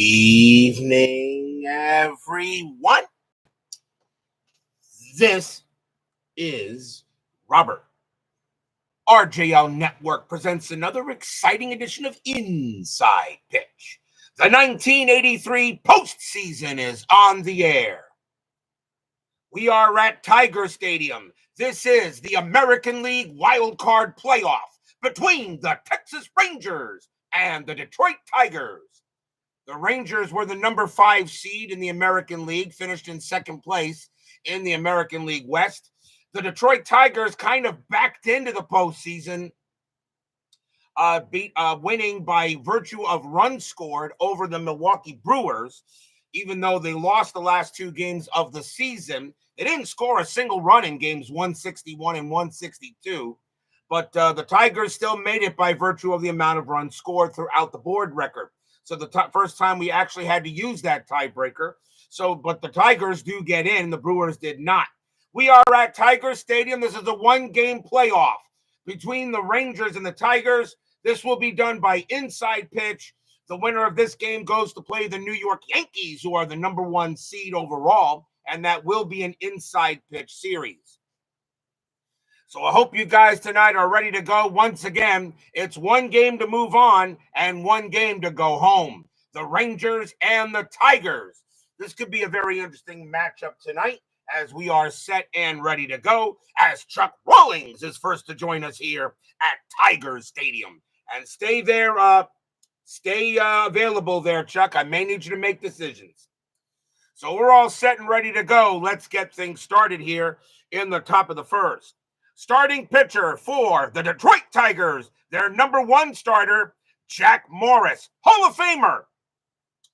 evening, everyone. This is Robert. RJL Network presents another exciting edition of Inside Pitch. The 1983 postseason is on the air. We are at Tiger Stadium. This is the American League Wild Card Playoff between the Texas Rangers and the Detroit Tigers. The Rangers were the number 5 seed in the American League, finished in second place in the American League West. The Detroit Tigers kind of backed into the postseason, winning by virtue of runs scored over the Milwaukee Brewers. Even though they lost the last 2 games of the season, they didn't score a single run in games 161 and 162. But the Tigers still made it by virtue of the amount of runs scored throughout the board record. So the first time we actually had to use that tiebreaker. But the Tigers do get in. The Brewers did not. We are at Tiger Stadium. This is a 1-game playoff between the Rangers and the Tigers. This will be done by inside pitch. The winner of this game goes to play the New York Yankees, who are the number 1 seed overall, and that will be an inside pitch series. So I hope you guys tonight are ready to go. Once again, it's 1 game to move on and 1 game to go home. The Rangers and the Tigers. This could be a very interesting matchup tonight as we are set and ready to go, as Chuck Rawlings is first to join us here at Tiger Stadium. And stay there, stay available there, Chuck. I may need you to make decisions. So we're all set and ready to go. Let's get things started here in the top of the first. Starting pitcher for the Detroit Tigers, their number 1 starter, Jack Morris, Hall of Famer.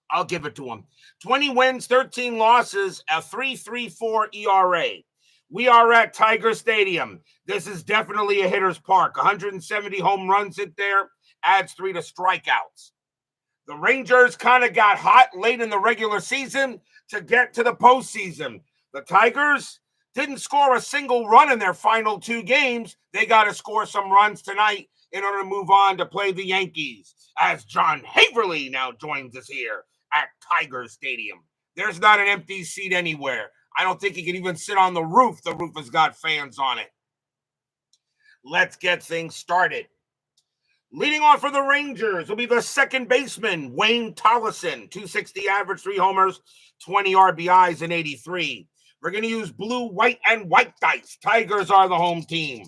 I'll give it to him. 20 wins, 13 losses, a 3.34 ERA. We are at Tiger Stadium. This is definitely a hitter's park. 170 home runs hit there, adds 3 to strikeouts. The Rangers kind of got hot late in the regular season to get to the postseason. The Tigers didn't score a single run in their final 2 games. They got to score some runs tonight in order to move on to play the Yankees, as John Haverly now joins us here at Tiger Stadium. There's not an empty seat anywhere. I don't think he can even sit on the roof. The roof has got fans on it. Let's get things started. Leading off for the Rangers will be the second baseman, Wayne Tollison, 260 average, 3 homers, 20 RBIs in 83. We're going to use blue, white, and white dice. Tigers are the home team.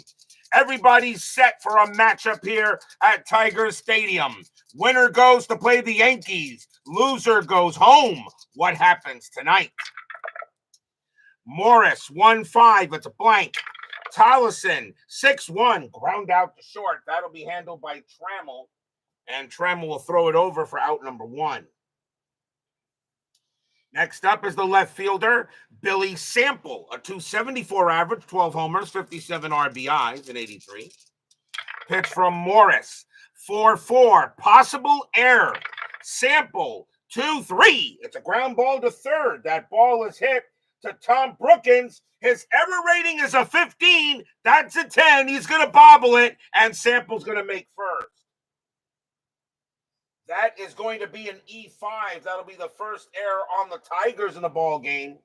Everybody's set for a matchup here at Tiger Stadium. Winner goes to play the Yankees. Loser goes home. What happens tonight? Morris, 1-5. It's a blank. Tollison, 6-1. Ground out to short. That'll be handled by Trammell. And Trammell will throw it over for out number 1. Next up is the left fielder, Billy Sample, a 274 average, 12 homers, 57 RBIs in 83. Pitch from Morris, 4-4, possible error. Sample, 2-3. It's a ground ball to third. That ball is hit to Tom Brookins. His error rating is a 15. That's a 10. He's going to bobble it, and Sample's going to make first. That is going to be an E5. That'll be the first error on the Tigers in the ball game.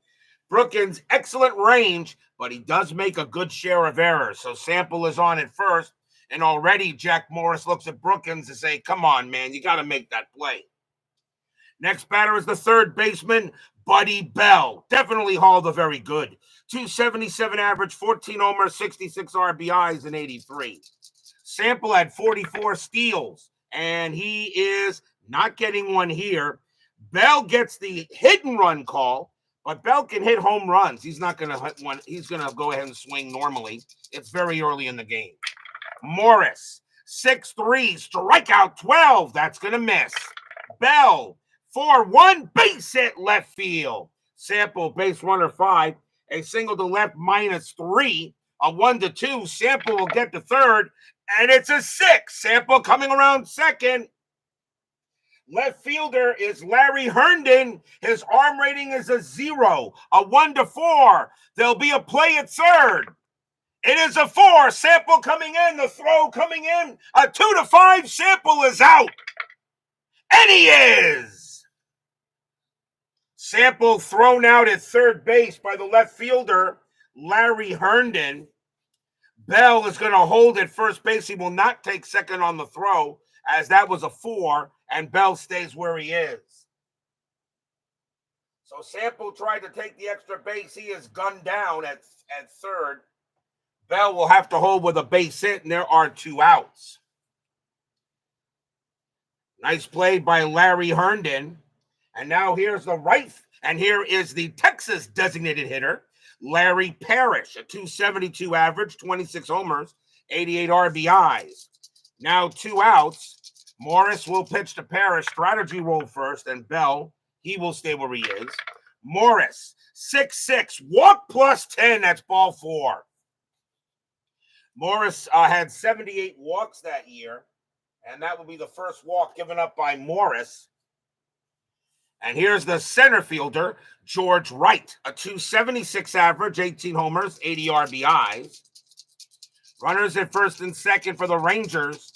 Brookins, excellent range, but he does make a good share of errors. So Sample is on at first, and already Jack Morris looks at Brookins and say, come on, man, you got to make that play. Next batter is the third baseman, Buddy Bell. Definitely hauled a very good. 277 average, 14 homers, 66 RBIs in 83. Sample had 44 steals. And he is not getting one here. Bell gets the hit and run call, but Bell can hit home runs. He's not going to hit one. He's going to go ahead and swing normally. It's very early in the game. Morris, 6-3, strikeout 12. That's going to miss. Bell, 4-1, base hit left field. Sample, base runner 5. A single to left, -3. A 1-2. Sample will get to third. And it's a 6. Sample coming around second. Left fielder is Larry Herndon. His arm rating is a 0. A 1-4. There'll be a play at third. It is a 4. Sample coming in. The throw coming in. A 2-5. Sample is out. And he is. Sample thrown out at third base by the left fielder, Larry Herndon. Bell is going to hold at first base. He will not take second on the throw, as that was a 4, and Bell stays where he is. So Sample tried to take the extra base. He is gunned down at third. Bell will have to hold with a base hit, and there are 2 outs. Nice play by Larry Herndon. And now here's the right, and here is the Texas designated hitter, Larry Parrish, a 272 average, 26 homers, 88 RBIs. Now 2 outs. Morris will pitch to Parrish, strategy roll first, and Bell, he will stay where he is. Morris, 6'6", walk plus 10, that's ball 4. Morris had 78 walks that year, and that will be the first walk given up by Morris. And here's the center fielder, George Wright, a 276 average, 18 homers, 80 RBIs. Runners at first and second for the Rangers.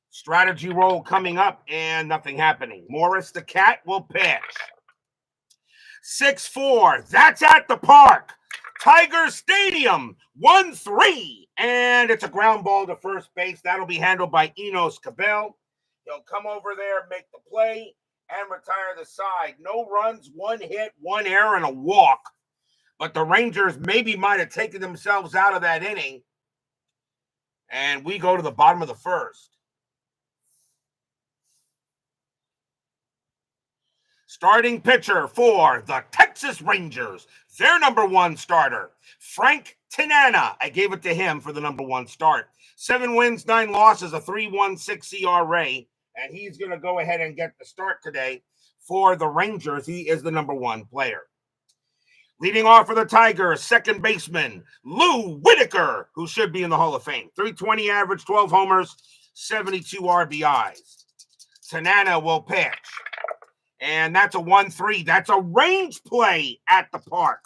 Strategy roll coming up and nothing happening. Morris the Cat will pitch. 6-4, that's at the park. Tiger Stadium, 1-3, and it's a ground ball to first base. That'll be handled by Enos Cabell. He'll come over there, make the play, and retire the side. No runs, 1 hit, 1 error, and a walk. But the Rangers maybe might have taken themselves out of that inning. And we go to the bottom of the first. Starting pitcher for the Texas Rangers, their number 1 starter, Frank Tanana. I gave it to him for the number 1 start. 7 wins, 9 losses, a 3.16 ERA, and he's going to go ahead and get the start today for the Rangers. He is the number 1 player. Leading off for the Tigers, second baseman, Lou Whitaker, who should be in the Hall of Fame. 320 average, 12 homers, 72 RBIs. Tanana will pitch. And that's a 1-3. That's a range play at the park.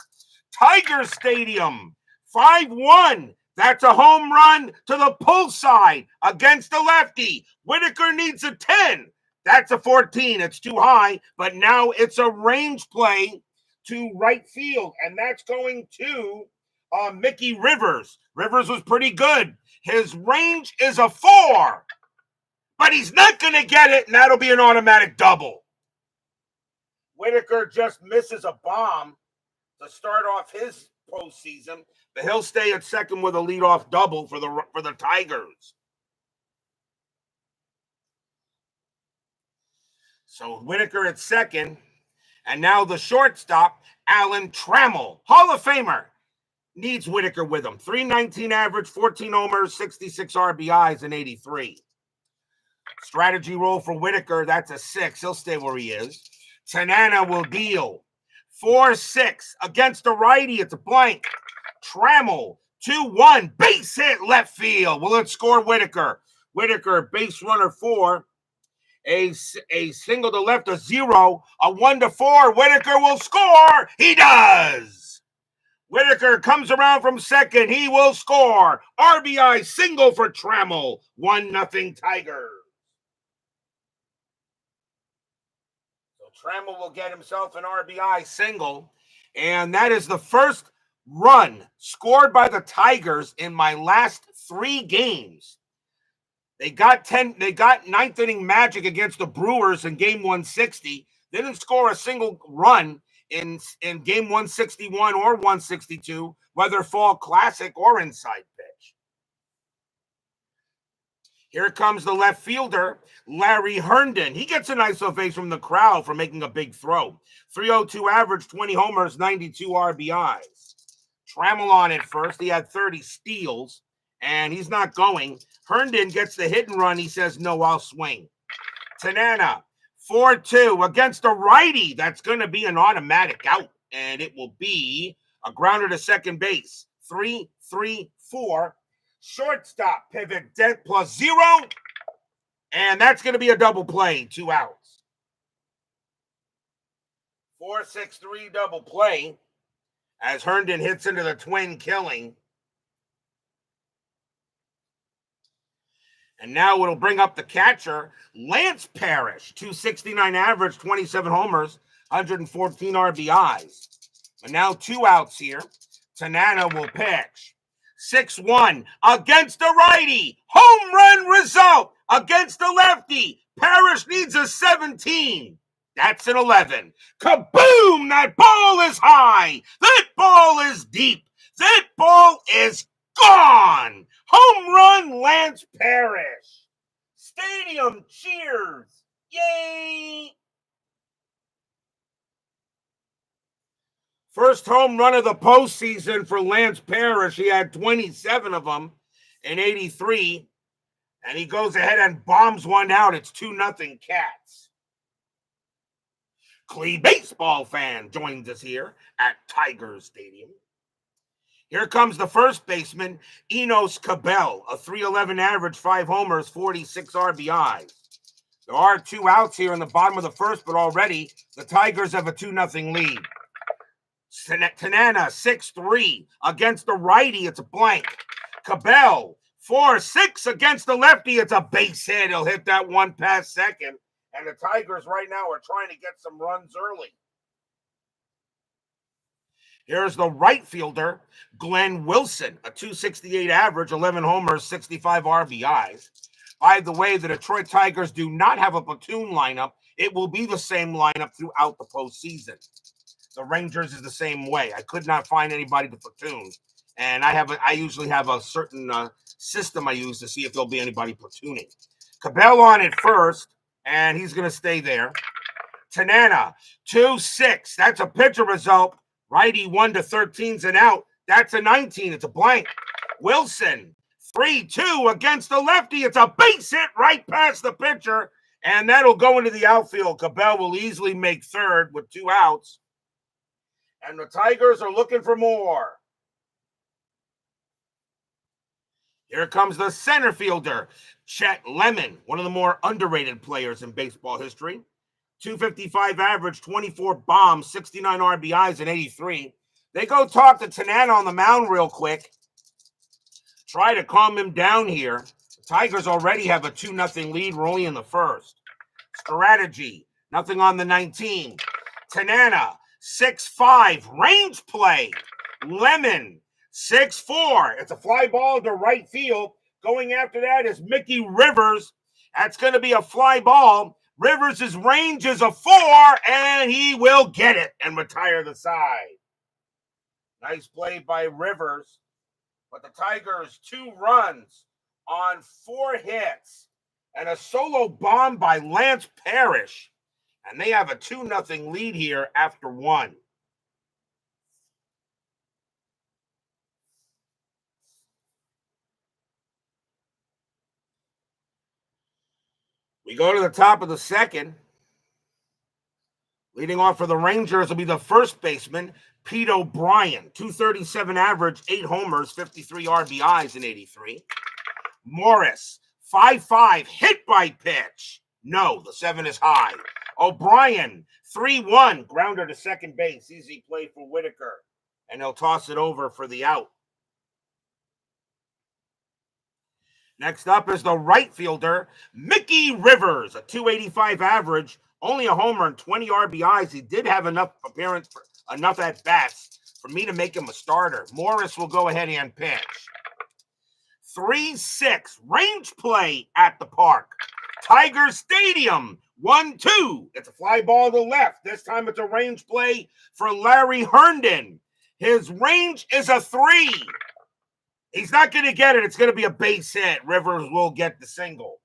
Tiger Stadium, 5-1. That's a home run to the pull side against the lefty. Whitaker needs a 10. That's a 14. It's too high, but now it's a range play to right field, and that's going to Mickey Rivers. Rivers was pretty good. His range is a 4, but he's not going to get it, and that'll be an automatic double. Whitaker just misses a bomb to start off his postseason, but he'll stay at second with a leadoff double for the Tigers. So Whitaker at second, and now the shortstop, Alan Trammell, Hall of Famer, needs Whitaker with him. 319 average, 14 homers, 66 RBIs, and 83. Strategy roll for Whitaker, that's a 6. He'll stay where he is. Tanana will deal. 4-6 against the righty. It's a blank. Trammell, 2-1. Base hit left field. Will it score Whitaker? Whitaker, base runner 4. A single to left, a 0. A 1-4. Whitaker will score. He does. Whitaker comes around from second. He will score. RBI single for Trammell. 1-0 Tigers. Trammell will get himself an RBI single, and that is the first run scored by the Tigers in my last 3 games. They got ninth inning magic against the Brewers in game 160. They didn't score a single run in game 161 or 162, whether Fall Classic or inside pitch. Here comes the left fielder, Larry Herndon. He gets a nice ovation from the crowd for making a big throw. 302 average, 20 homers, 92 RBIs. Trammell on at first. He had 30 steals, and he's not going. Herndon gets the hit and run. He says, no, I'll swing. Tanana, 4-2 against a righty. That's going to be an automatic out, and it will be a grounder to second base. 3-3-4. Shortstop pivot, DET plus 0, and that's going to be a double play, 2 outs. 4-6-3 double play as Herndon hits into the twin killing. And now it'll bring up the catcher, Lance Parrish, 269 average, 27 homers, 114 RBIs. But now 2 outs here. Tanana will pitch. 6-1 against the righty. Home run result against the lefty. Parrish needs a 17. That's an 11. Kaboom! That ball is high. That ball is deep. That ball is gone. Home run, Lance Parrish. Stadium cheers. Yay! First home run of the postseason for Lance Parrish. He had 27 of them in 83. And he goes ahead and bombs one out. It's 2-0 Cats. Clee baseball fan joins us here at Tigers Stadium. Here comes the first baseman, Enos Cabell, a 311 average, 5 homers, 46 RBIs. There are 2 outs here in the bottom of the first, but already the Tigers have a 2-0 lead. Tanana, 6-3 against the righty. It's a blank. Cabell, 4-6 against the lefty. It's a base hit. He'll hit that one past second. And the Tigers right now are trying to get some runs early. Here's the right fielder, Glenn Wilson, a 268 average, 11 homers, 65 RBIs. By the way, the Detroit Tigers do not have a platoon lineup. It will be the same lineup throughout the postseason. The Rangers is the same way. I could not find anybody to platoon. And I usually have a certain system I use to see if there'll be anybody platooning. Cabell on at first, and he's going to stay there. Tanana, 2-6. That's a pitcher result. Righty 1-13's an out. That's a 19. It's a blank. Wilson, 3-2 against the lefty. It's a base hit right past the pitcher, and that'll go into the outfield. Cabell will easily make third with 2 outs. And the Tigers are looking for more. Here comes the center fielder, Chet Lemon, one of the more underrated players in baseball history. 255 average, 24 bombs, 69 RBIs in 83. They go talk to Tanana on the mound real quick. Try to calm him down here. The Tigers already have a 2-0 lead. We're only in the first. Strategy, nothing on the 19. Tanana, 6-5, range play. Lemon, 6-4. It's a fly ball to right field. Going after that is Mickey Rivers. That's going to be a fly ball. Rivers' range is a 4, and he will get it and retire the side. Nice play by Rivers. But the Tigers, 2 runs on 4 hits and a solo bomb by Lance Parrish. And they have a 2-0 lead here after 1. We go to the top of the second. Leading off for the Rangers will be the first baseman, Pete O'Brien. 237 average, 8 homers, 53 RBIs in 83. Morris, 5-5, hit by pitch. No, the 7 is high. O'Brien, 3-1, grounder to second base. Easy play for Whitaker. And he'll toss it over for the out. Next up is the right fielder, Mickey Rivers, a 285 average, only a homer and 20 RBIs. He did have enough at-bats for me to make him a starter. Morris will go ahead and pitch. 3-6, range play at the park. Tiger Stadium, 1-2. It's a fly ball to the left. This time it's a range play for Larry Herndon. His range is a 3. He's not going to get it. It's going to be a base hit. Rivers will get the single.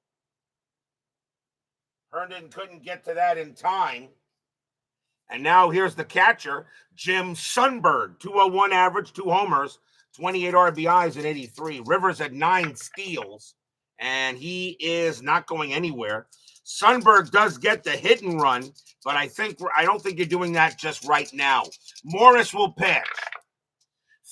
Herndon couldn't get to that in time. And now here's the catcher, Jim Sundberg. 201 average, 2 homers, 28 RBIs in 83. Rivers had 9 steals, and he is not going anywhere. Sundberg does get the hit and run, but I don't think you're doing that just right now. Morris will pitch.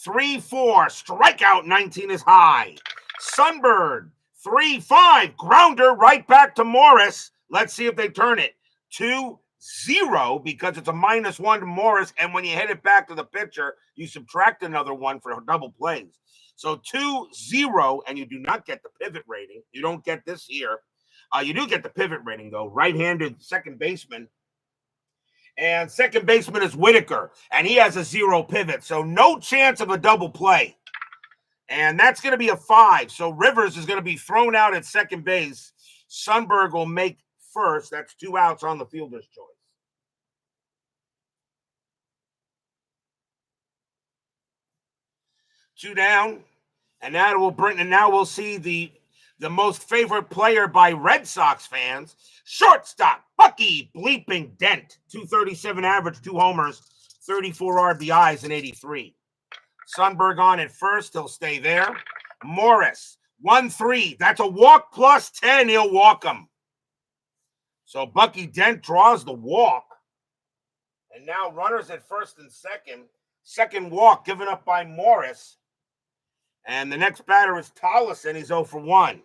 3-4, strikeout 19 is high. Sundberg, 3-5, grounder right back to Morris. Let's see if they turn it. 2-0 because it's a -1 to Morris, and when you hit it back to the pitcher, you subtract another 1 for double plays. So 2-0, and you do not get the pivot rating. You don't get this here. You do get the pivot rating, though. Right-handed second baseman. And second baseman is Whitaker, and he has a 0 pivot, so no chance of a double play. And that's going to be a 5. So Rivers is going to be thrown out at second base. Sundberg will make first. That's 2 outs on the fielder's choice. Two down, and now we'll see the most favorite player by Red Sox fans, shortstop Bucky bleeping Dent, 237 average, 2 homers, 34 RBIs, and 83. Sundberg on at first, he'll stay there. Morris, 1-3, that's a walk plus 10, he'll walk him. So Bucky Dent draws the walk, and now runners at first and second. Second walk given up by Morris. And the next batter is Tollison. He's 0 for 1.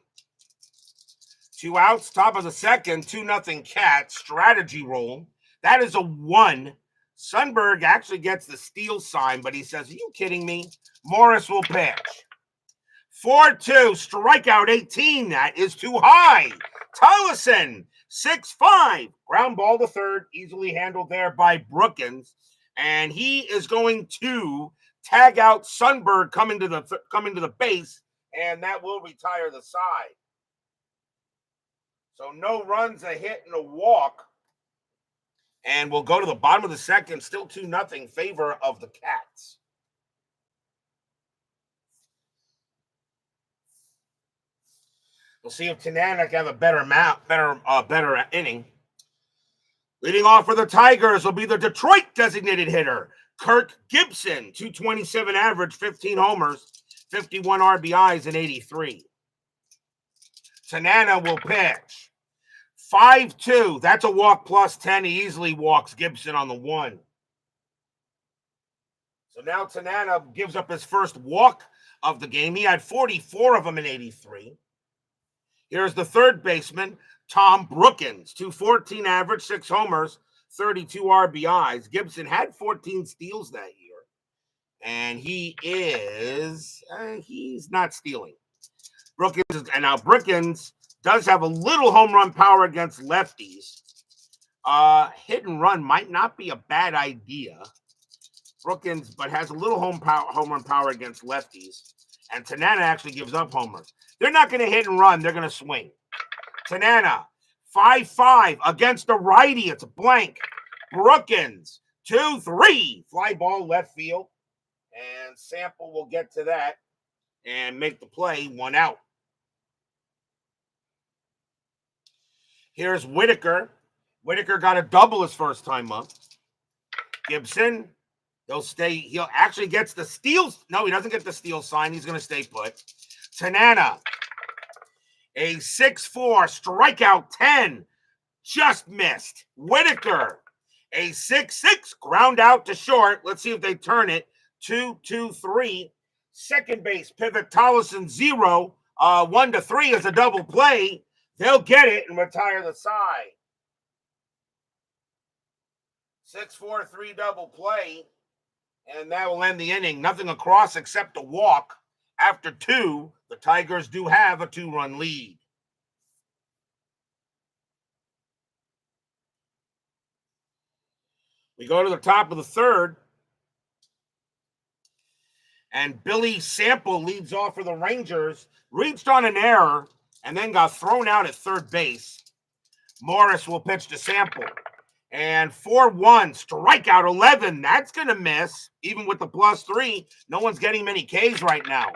2 outs, top of the second, 2-0 Cat. Strategy roll. That is a 1. Sundberg actually gets the steal sign, but he says, are you kidding me? Morris will pitch. 4-2, strikeout 18. That is too high. Tollison, 6-5. Ground ball to third, easily handled there by Brookins. And he is going to tag out Sundberg coming to the base, and that will retire the side. So no runs, a hit, and a walk. And we'll go to the bottom of the second, still 2-0 favor of the Cats. We'll see if Tanana can have a better inning. Leading off for the Tigers will be the Detroit designated hitter, Kirk Gibson, 227 average, 15 homers, 51 RBIs, and 83. Tanana will pitch. 5-2, that's a walk plus 10. He easily walks Gibson on the 1. So now Tanana gives up his first walk of the game. He had 44 of them in 83. Here's the third baseman, Tom Brookins, 214 average, 6 homers, 32 RBIs. Gibson had 14 steals that year, and he's not stealing. Brookins does have a little home run power against lefties. Hit and run might not be a bad idea. Brookins, but has a little home run power against lefties. And Tanana actually gives up homers. They're not going to hit and run. They're going to swing. Tanana, 5-5 against the righty. It's a blank. Brookins, 2-3. Fly ball left field. And Sample will get to that and make the play, 1 out. Here's Whitaker. Whitaker got a double his first time up. Gibson, he'll actually gets the steals. No, he doesn't get the steal sign. He's going to stay put. Tanana, a 6-4, strikeout 10, just missed. Whitaker, a 6-6, ground out to short. Let's see if they turn it. 2-2-3. Second base, pivot Tollison 0. 1-3 is a double play. They'll get it and retire the side. 6-4-3 double play. And that will end the inning. Nothing across except a walk. After 2, the Tigers do have a 2-run lead. We go to the top of the third. And Billy Sample leads off for the Rangers. Reached on an error and then got thrown out at third base. Morris will pitch to Sample. And 4-1, strikeout 11. That's going to miss, even with the +3. No one's getting many Ks right now.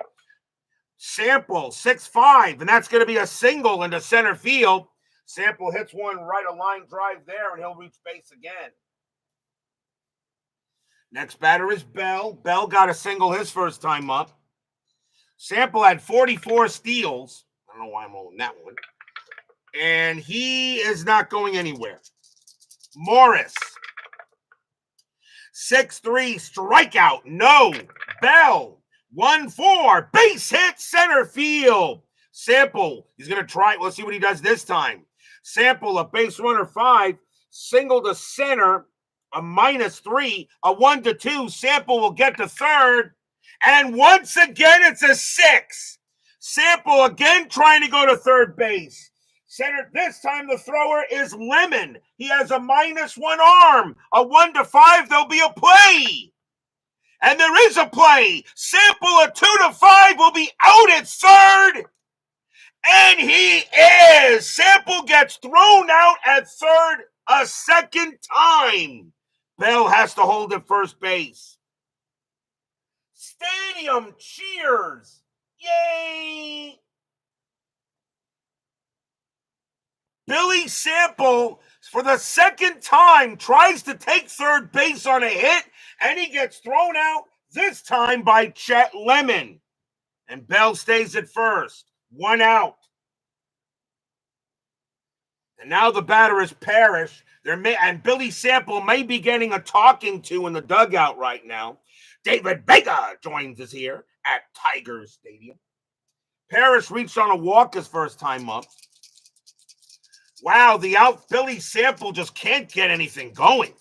Sample, 6-5, and that's going to be a single into center field. Sample hits one right, a line drive there, and he'll reach base again. Next batter is Bell. Bell got a single his first time up. Sample had 44 steals. I don't know why I'm rolling that one. And he is not going anywhere. Morris, 6-3, strikeout, no. Bell, 1-4, base hit, center field. Sample, he's going to try it. Let's see what he does this time. Sample, a base runner 5, single to center, a -3, a 1-2. Sample will get to third. And once again, it's a 6. Sample again trying to go to third base. Center, this time the thrower is Lemon. He has a -1 arm. A 1 to 5, there'll be a play. And there is a play. Sample a 2 to 5 will be out at third. And he is. Sample gets thrown out at third a second time. Bell has to hold at first base. Stadium cheers. Yay! Billy Sample, for the second time, tries to take third base on a hit, and he gets thrown out, this time by Chet Lemon. And Bell stays at first. 1 out. And now the batter is Parrish. And Billy Sample may be getting a talking to in the dugout right now. David Vega joins us here at Tigers Stadium. Parrish reached on a walk his first time up. Wow, Billy Sample just can't get anything going.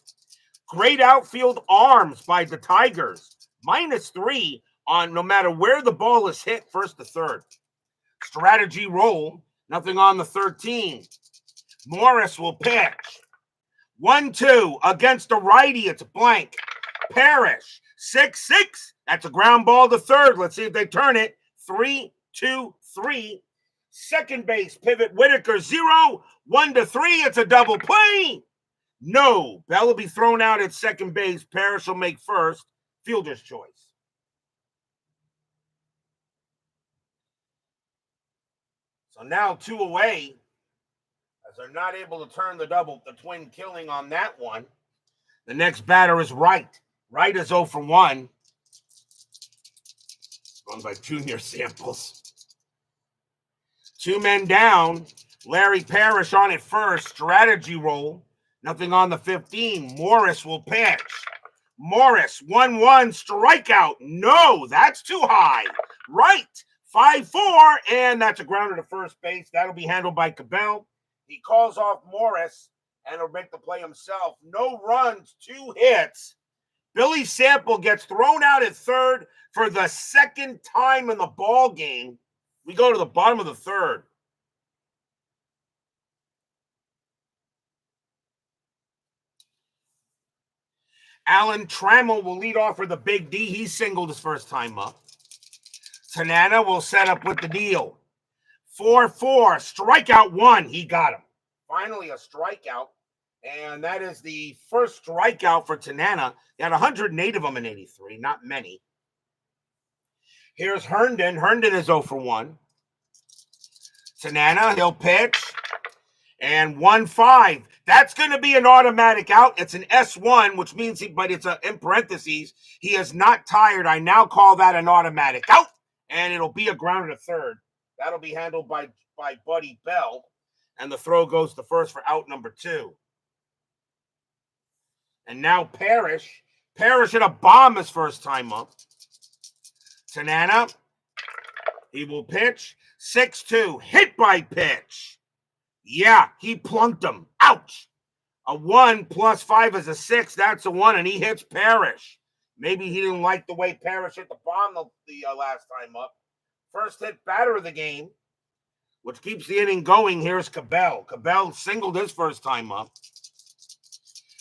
Great outfield arms by the Tigers. -3 on no matter where the ball is hit, first to third. Strategy roll, nothing on the 13. Morris will pitch. 1-2 against a righty. It's blank. Parrish, 6-6. That's a ground ball to third. Let's see if they turn it. 3-2-3. Second base, pivot Whitaker, 0. 1 to 3. It's a double play. No. Bell will be thrown out at second base. Parrish will make first. Fielder's choice. So now 2 away. As they're not able to turn the twin killing on that one. The next batter is Wright. Wright is 0 for 1. Run by Junior Samples. 2 men down. Larry Parrish on at first. Strategy roll. Nothing on the 15. Morris will pitch. Morris, 1-1, strikeout. No, that's too high. Right. 5-4, and that's a grounder to first base. That'll be handled by Cabell. He calls off Morris, and he'll make the play himself. No runs, 2 hits. Billy Sample gets thrown out at third for the second time in the ball game. We go to the bottom of the third. Alan Trammell will lead off for the Big D. He singled his first time up. Tanana will set up with the deal. 4-4, strikeout 1. He got him. Finally a strikeout, and that is the first strikeout for Tanana. He had 108 of them in 83, not many. Here's Herndon. Herndon is 0 for 1. Tanana, he'll pitch. And 1-5. That's going to be an automatic out. It's an S1, which means but it's in parentheses. He is not tired. I now call that an automatic out, and it'll be a grounder to third. That'll be handled by Buddy Bell, and the throw goes to first for out number 2. And now Parrish. Parrish hit a bomb his first time up. Tanana, he will pitch. 6-2, hit by pitch. Yeah, he plunked him. Ouch. A 1 + 5 is a 6. That's a 1, and he hits Parrish. Maybe he didn't like the way Parrish hit the bomb the last time up. First hit batter of the game, which keeps the inning going. Here's Cabell. Cabell singled his first time up.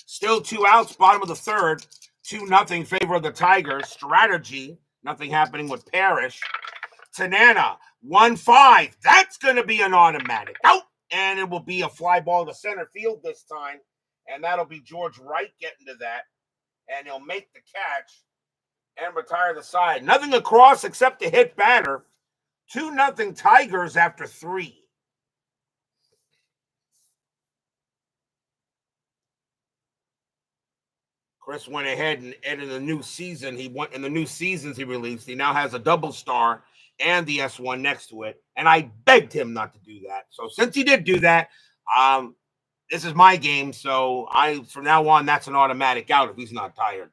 Still 2 outs, bottom of the third. 2-0 favor of the Tigers. Strategy, nothing happening with Parrish. Tanana, 1-5. That's going to be an automatic out. And it will be a fly ball to center field this time. And that'll be George Wright getting to that. And he'll make the catch and retire the side. Nothing across except a hit batter. 2-0 Tigers after 3. Chris went ahead and in the new season, in the new seasons he released, he now has a double star and the S1 next to it. And I begged him not to do that. So since he did do that, this is my game. So from now on, that's an automatic out if he's not tired.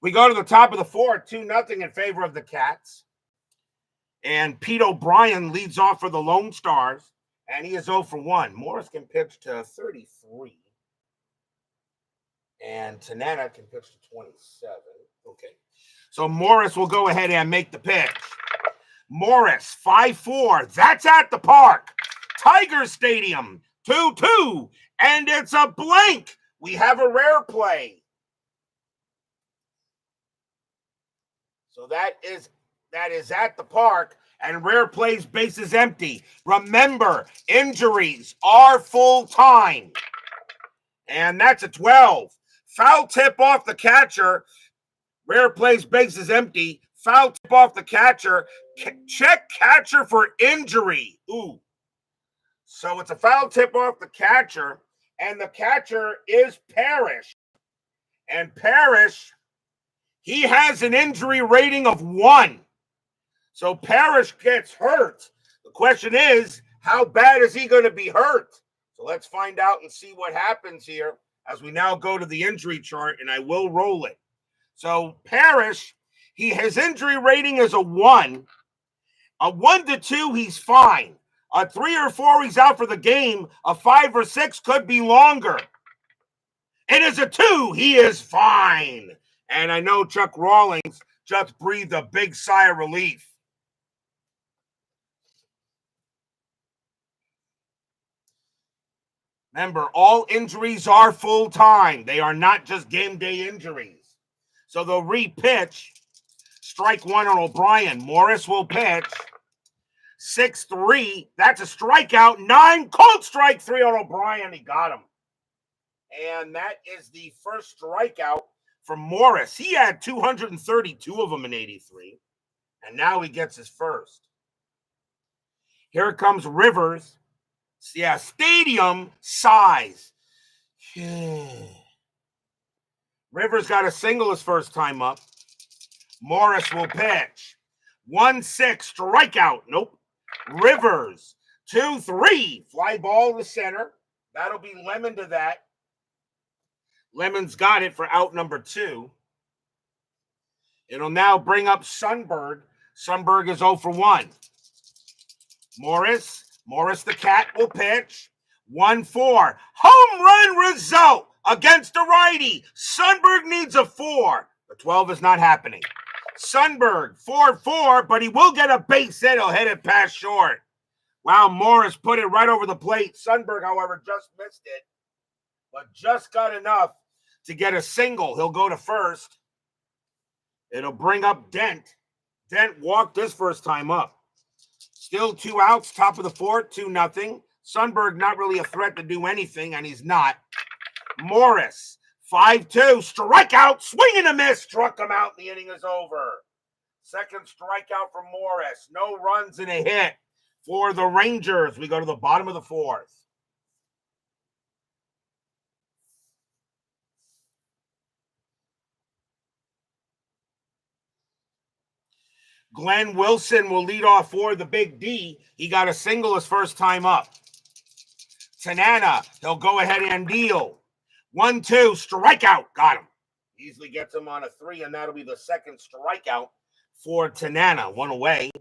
We go to the top of the 4th, 2-0 in favor of the Cats. And Pete O'Brien leads off for the Lone Stars, and he is 0 for 1. Morris can pitch to 33. And Tanana can pitch to 27. Okay. So Morris will go ahead and make the pitch. Morris, 5-4. That's at the park. Tiger Stadium. 2-2. And it's a blank. We have a rare play. So that is at the park, and rare plays bases empty. Remember, injuries are full time. And that's a 12. Foul tip off the catcher. Rare plays bases empty. Foul tip off the catcher. Check catcher for injury. Ooh. So it's a foul tip off the catcher, and the catcher is Parrish. And Parrish, he has an injury rating of 1. So Parrish gets hurt. The question is, how bad is he going to be hurt? So let's find out and see what happens here as we now go to the injury chart, and I will roll it. So Parrish, his injury rating is a 1. A 1 to 2, he's fine. A 3 or 4, he's out for the game. A 5 or 6 could be longer. It is a 2. He is fine. And I know Chuck Rawlings just breathed a big sigh of relief. Remember, all injuries are full-time. They are not just game day injuries. So they'll re-pitch. Strike 1 on O'Brien. Morris will pitch. 6-3. That's a strikeout. 9. Called strike 3 on O'Brien. He got him. And that is the first strikeout for Morris. He had 232 of them in 83. And now he gets his first. Here comes Rivers. Yeah, stadium size. Rivers got a single his first time up. Morris will pitch. 1-6, strikeout. Nope. Rivers. 2-3, fly ball to center. That'll be Lemon to that. Lemon's got it for out number 2. It'll now bring up Sundberg. Sundberg is 0 for 1. Morris the cat will pitch. 1-4. Home run result against a righty. Sundberg needs a 4. The 12 is not happening. Sundberg, 4-4, but he will get a base hit. He'll hit it past short. Wow, Morris put it right over the plate. Sundberg, however, just missed it, but just got enough to get a single. He'll go to first. It'll bring up Dent. Dent walked his first time up. Still 2 outs, top of the 4th, 2-0. Sundberg not really a threat to do anything, and he's not. Morris, 5-2, strikeout, swing and a miss, struck him out, and the inning is over. Second strikeout from Morris. No runs and a hit for the Rangers. We go to the bottom of the 4th. Glenn Wilson will lead off for the Big D. He got a single his first time up. Tanana, he'll go ahead and deal. 1-2, strikeout. Got him. Easily gets him on a 3, and that'll be the second strikeout for Tanana. 1 away.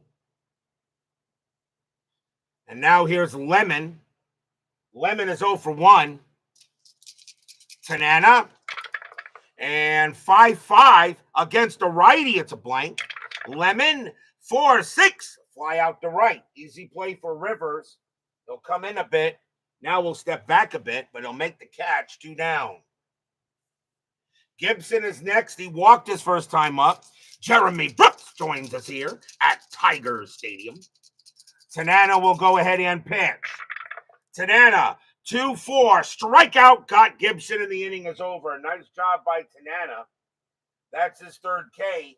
And now here's Lemon. Lemon is 0 for 1. Tanana. And 5-5 against a righty. It's a blank. Lemon, 4-6, fly out to right. Easy play for Rivers. He'll come in a bit. Now we'll step back a bit, but he'll make the catch. 2 down. Gibson is next. He walked his first time up. Jeremy Brooks joins us here at Tiger Stadium. Tanana will go ahead and pitch. Tanana, 2-4, strikeout, got Gibson, and the inning is over. Nice job by Tanana. That's his 3rd K.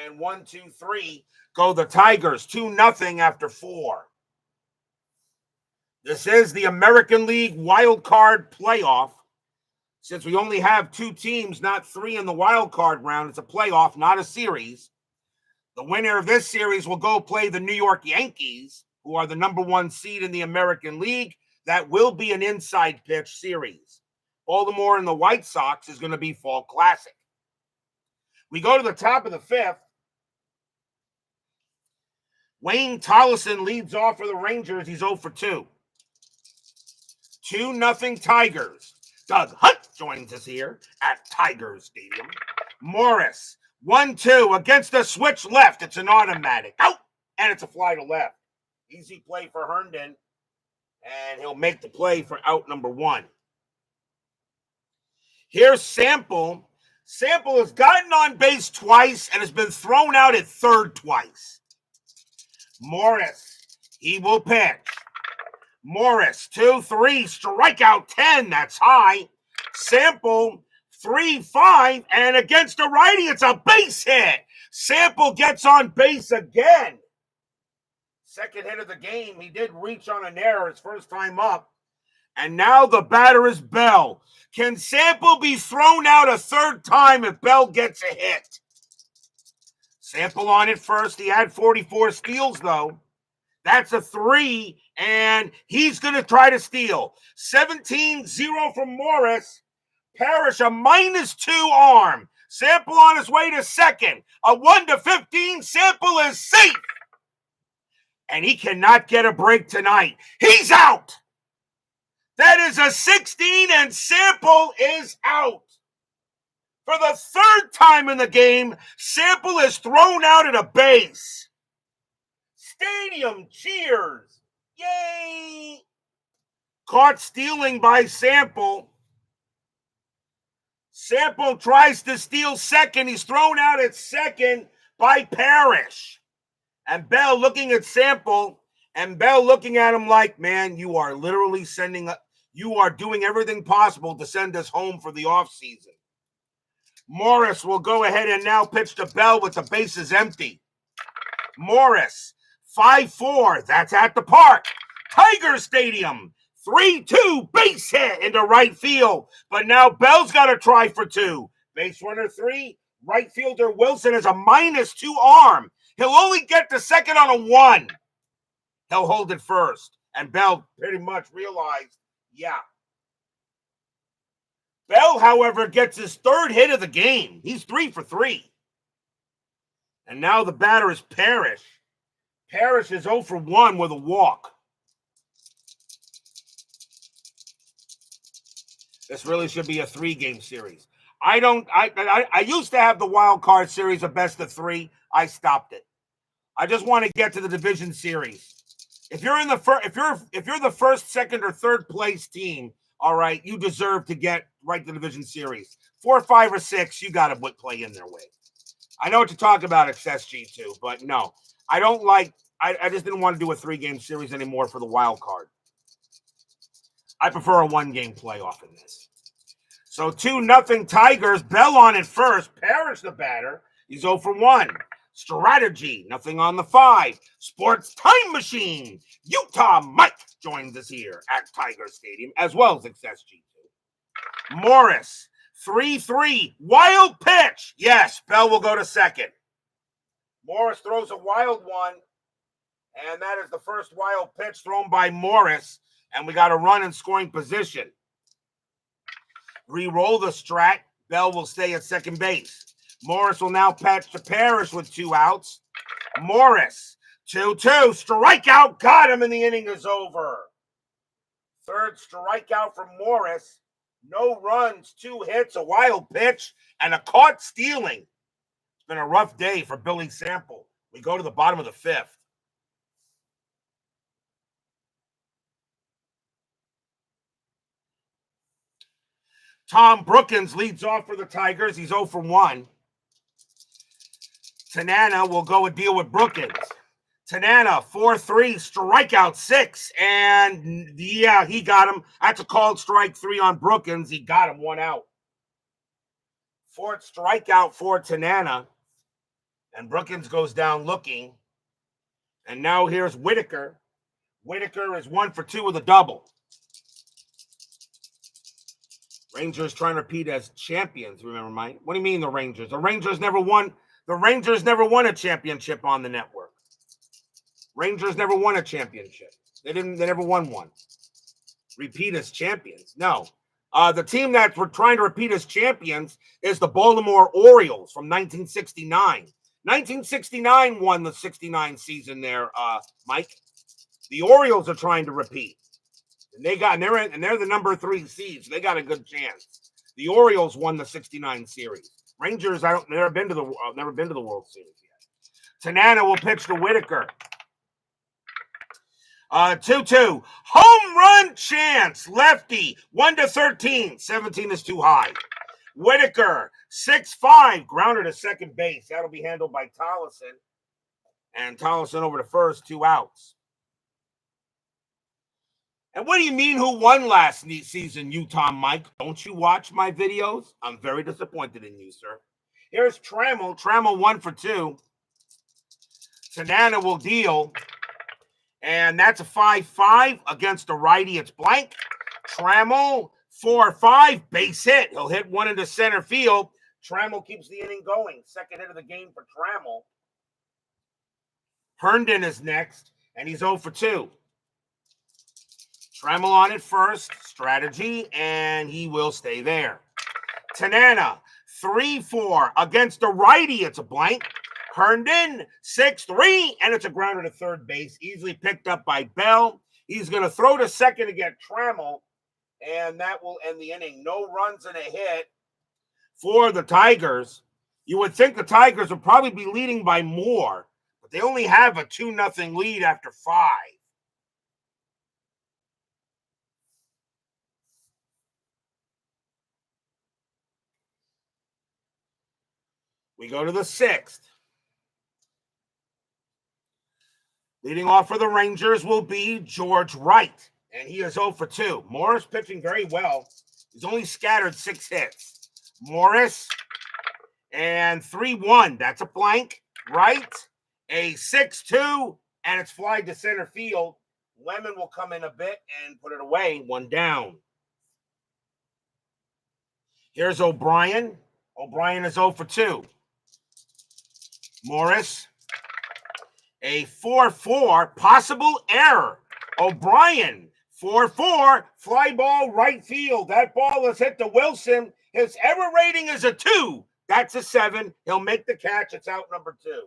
And 1-2-3 go the Tigers. 2-0 after 4. This is the American League Wild Card Playoff. Since we only have 2 teams, not 3 in the wild card round, it's a playoff, not a series. The winner of this series will go play the New York Yankees, who are the number 1 seed in the American League. That will be an inside pitch series. Baltimore and the White Sox is going to be Fall Classic. We go to the top of the 5th. Wayne Tollison leads off for the Rangers. He's 0 for 2. 2-0 Tigers. Doug Hunt joins us here at Tiger Stadium. Morris, 1-2 against the switch left. It's an automatic. Out! And it's a fly to left. Easy play for Herndon. And he'll make the play for out number 1. Here's Sample. Sample has gotten on base twice and has been thrown out at third twice. Morris, he will pitch. Morris, 2-3, strikeout 10. That's high. Sample, 3-5, and against a righty, it's a base hit. Sample gets on base again. Second hit of the game. He did reach on an error his first time up. And now the batter is Bell. Can Sample be thrown out a third time if Bell gets a hit? Sample on it first. He had 44 steals, though. That's a 3, and he's going to try to steal. 17-0 from Morris. Parrish, a -2 arm. Sample on his way to second. A 1-15. Sample is safe. And he cannot get a break tonight. He's out. That is a 16, and Sample is out. For the third time in the game, Sample is thrown out at a base. Stadium cheers. Yay! Caught stealing by Sample. Sample tries to steal second. He's thrown out at second by Parrish. And Bell looking at Sample, and Bell looking at him like, man, you are literally you are doing everything possible to send us home for the offseason. Morris will go ahead and now pitch to Bell with the bases empty. Morris, 5-4, that's at the park. Tiger Stadium, 3-2, base hit into right field. But now Bell's got to try for 2. Base runner 3, right fielder Wilson has a -2 arm. He'll only get to second on a 1. He'll hold it first. And Bell pretty much realized, yeah. Bell, however, gets his third hit of the game. He's 3 for 3. And now the batter is Parrish. Parrish is 0 for 1 with a walk. This really should be a 3-game series. I used to have the wild card series, a best of 3. I stopped it. I just want to get to the division series. If you're in the if you're the first, second, or third place team, all right, you deserve to get right to the division series. 4, 5, or 6, you got to play in their way. I know what you talk about, XSG too, but no, I don't like. I just didn't want to do a 3-game series anymore for the wild card. I prefer a 1-game playoff in this. So 2-0 Tigers. Bell on it first. Parrish the batter. He's 0 for 1. Strategy, nothing on the 5. Sports Time Machine. Utah Mike joins us here at Tiger Stadium, as well as XSG2. Morris, 3-3. Wild pitch. Yes, Bell will go to second. Morris throws a wild one, and that is the first wild pitch thrown by Morris, and we got a run in scoring position. Re-roll the strat. Bell will stay at second base. Morris will now patch to Parrish with 2 outs. Morris, 2-2, strikeout, got him, and the inning is over. Third strikeout from Morris. No runs, 2 hits, a wild pitch, and a caught stealing. It's been a rough day for Billy Sample. We go to the bottom of the 5th. Tom Brookins leads off for the Tigers. He's 0 for 1. Tanana will go and deal with Brookins. Tanana, 4-3, strikeout 6. And yeah, he got him. That's a called strike 3 on Brookins. He got him 1 out. 4th strikeout for Tanana. And Brookins goes down looking. And now here's Whitaker. Whitaker is 1 for 2 with a double. Rangers trying to repeat as champions, remember, Mike? What do you mean the Rangers? The Rangers never won a championship on the network. Rangers never won a championship. They never won one. Repeat as champions. No. The team that we're trying to repeat as champions is the Baltimore Orioles from 1969. 1969 won the 69 season there, Mike. The Orioles are trying to repeat. And they're the number 3 seed, so they got a good chance. The Orioles won the 69 series. Rangers, never been to the World Series yet. Tanana will pitch to Whitaker. 2-2. Home run chance. Lefty. 1-13. 17 is too high. Whitaker. 6-5. Grounder to second base. That'll be handled by Tollison. And Tollison over to first. 2 outs. And what do you mean who won last season, Utah Mike? Don't you watch my videos? I'm very disappointed in you, sir. Here's Trammell. Trammell 1 for 2. Tanana will deal. And that's a 5-5 against the righty. It's blank. Trammell, 4-5, base hit. He'll hit one into center field. Trammell keeps the inning going. Second hit of the game for Trammell. Herndon is next, and he's 0 for 2. Trammell on at first, strategy, and he will stay there. Tanana, 3-4 against the righty. It's a blank. Herndon, 6-3, and it's a grounder to third base, easily picked up by Bell. He's going to throw to second to get Trammell, and that will end the inning. No runs and a hit for the Tigers. You would think the Tigers would probably be leading by more, but they only have a 2-0 lead after 5. We go to the 6th. Leading off for the Rangers will be George Wright, and he is 0 for 2. Morris pitching very well. He's only scattered 6 hits. Morris, and 3-1. That's a blank. Wright, a 6-2, and it's fly to center field. Lemon will come in a bit and put it away. 1 down. Here's O'Brien. O'Brien is 0 for 2. Morris, a 4-4, possible error. O'Brien, 4-4, fly ball right field. That ball is hit to Wilson. His error rating is a 2. That's a 7. He'll make the catch. It's out number 2.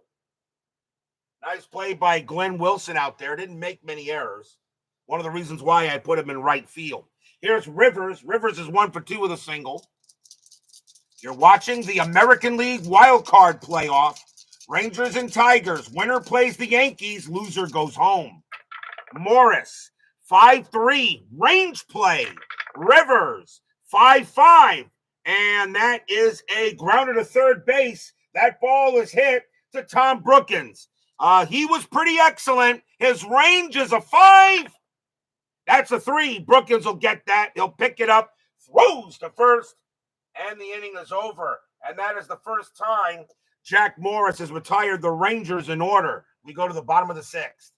Nice play by Glenn Wilson out there. Didn't make many errors. One of the reasons why I put him in right field. Here's Rivers. Rivers is 1 for 2 with a single. You're watching the American League wild card playoff. Rangers and Tigers. Winner plays the Yankees. Loser goes home. Morris, 5-3. Range play. Rivers, 5-5. And that is a grounder to third base. That ball is hit to Tom Brookins. He was pretty excellent. His range is a 5. That's a 3. Brookins will get that. He'll pick it up. Throws to first. And the inning is over. And that is the first time Jack Morris has retired the Rangers in order. We go to the bottom of the 6th.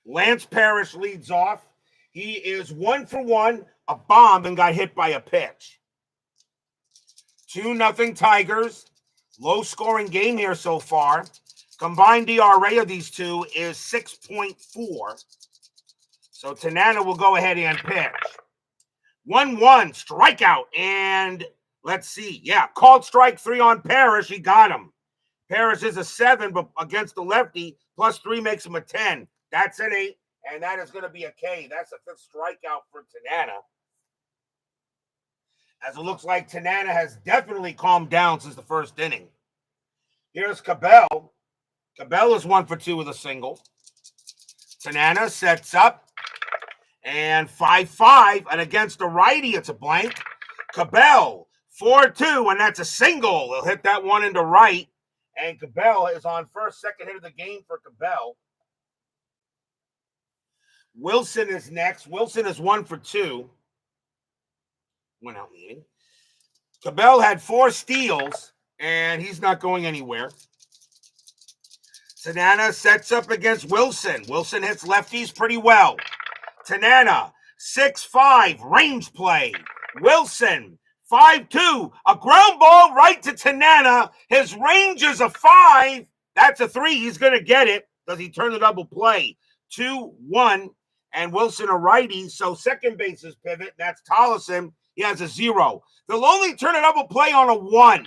Lance Parrish leads off. He is 1 for 1, a bomb, and got hit by a pitch. 2-0 Tigers. Low-scoring game here so far. Combined ERA of these two is 6.4. So Tanana will go ahead and pitch. 1-1, strikeout, and let's see. Yeah, called strike 3 on Parrish. He got him. Parrish is a 7, but against the lefty, plus 3 makes him a 10. That's an 8, and that is going to be a K. That's the 5th strikeout for Tanana. As it looks like Tanana has definitely calmed down since the first inning. Here's Cabell. Cabell is 1 for 2 with a single. Tanana sets up. And 5-5, and against the righty, it's a blank. Cabell, 4-2, and that's a single. He'll hit that one into right, and Cabell is on first, second hit of the game for Cabell. Wilson is next. Wilson is 1 for 2. Went out meeting. Cabell had 4 steals, and he's not going anywhere. Tanana sets up against Wilson. Wilson hits lefties pretty well. Tanana, 6-5, range play. Wilson, 5-2, a ground ball right to Tanana. His range is a 5. That's a 3. He's going to get it. Does he turn the double play? 2-1, and Wilson a righty, so second base is pivot. That's Tollison. He has a 0. They'll only turn a double play on a 1,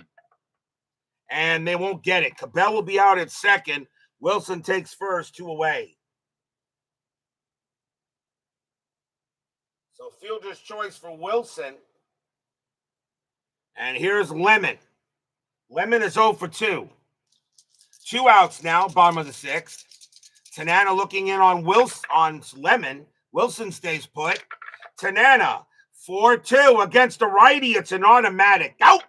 and they won't get it. Cabell will be out at second. Wilson takes first, 2 away. So fielder's choice for Wilson. And here's Lemon. Lemon is 0 for 2. 2 outs now, bottom of the 6th. Tanana looking in on Lemon. Wilson stays put. Tanana, 4-2 against the righty. It's an automatic out.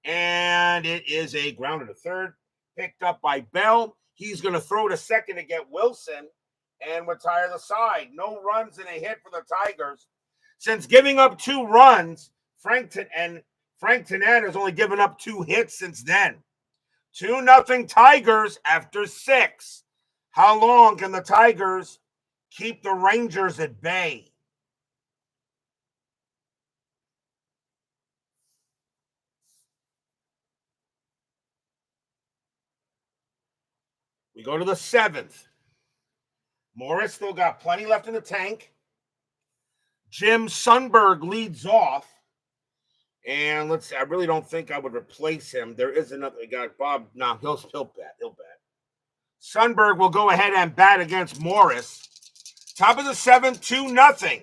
And it is a grounder to third. Picked up by Bell. He's going to throw to second to get Wilson and retire the side. No runs and a hit for the Tigers. Since giving up 2 runs, Frank Tanana has only given up 2 hits since then. 2-0 Tigers after 6. How long can the Tigers keep the Rangers at bay? We go to the 7th. Morris still got plenty left in the tank. Jim Sundberg leads off. And I really don't think I would replace him. There is another guy, Bob. No, he'll bat. Sundberg will go ahead and bat against Morris. Top of the 7th, 2-0.